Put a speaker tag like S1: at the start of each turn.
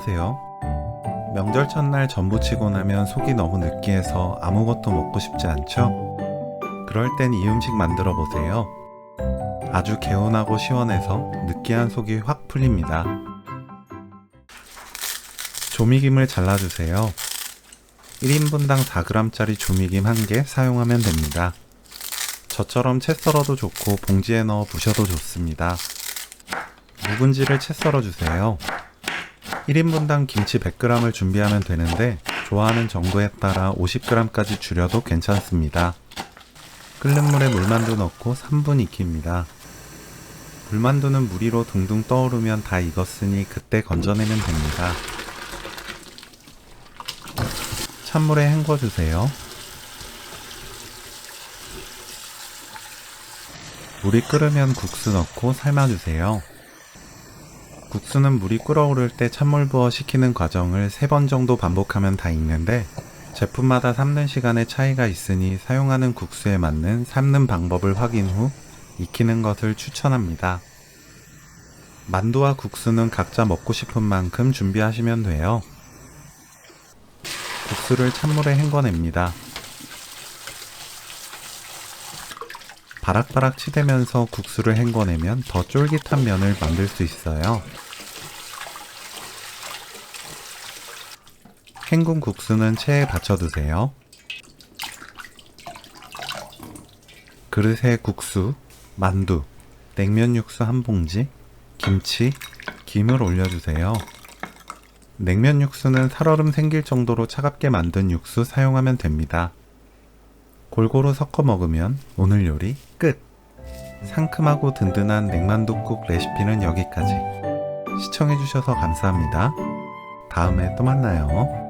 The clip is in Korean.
S1: 안녕하세요. 명절 첫날 전부 치고 나면 속이 너무 느끼해서 아무것도 먹고 싶지 않죠? 그럴 땐 이 음식 만들어 보세요. 아주 개운하고 시원해서 느끼한 속이 확 풀립니다. 조미김을 잘라주세요. 1인분당 4g짜리 조미김 1개 사용하면 됩니다. 저처럼 채 썰어도 좋고 봉지에 넣어 부셔도 좋습니다. 묵은지를 채 썰어주세요. 1인분당 김치 100g을 준비하면 되는데 좋아하는 정도에 따라 50g까지 줄여도 괜찮습니다. 끓는 물에 물만두 넣고 3분 익힙니다. 물만두는 물 위로 둥둥 떠오르면 다 익었으니 그때 건져내면 됩니다. 찬물에 헹궈주세요. 물이 끓으면 국수 넣고 삶아주세요. 국수는 물이 끓어오를 때 찬물 부어 식히는 과정을 3번 정도 반복하면 다 익는데 제품마다 삶는 시간의 차이가 있으니 사용하는 국수에 맞는 삶는 방법을 확인 후 익히는 것을 추천합니다. 만두와 국수는 각자 먹고 싶은 만큼 준비하시면 돼요. 국수를 찬물에 헹궈냅니다. 바락바락 치대면서 국수를 헹궈내면 더 쫄깃한 면을 만들 수 있어요. 헹군 국수는 체에 받쳐두세요. 그릇에 국수, 만두, 냉면 육수 한 봉지, 김치, 김을 올려주세요. 냉면 육수는 살얼음 생길 정도로 차갑게 만든 육수 사용하면 됩니다. 골고루 섞어 먹으면 오늘 요리 끝! 상큼하고 든든한 냉만둣국 레시피는 여기까지. 시청해주셔서 감사합니다. 다음에 또 만나요.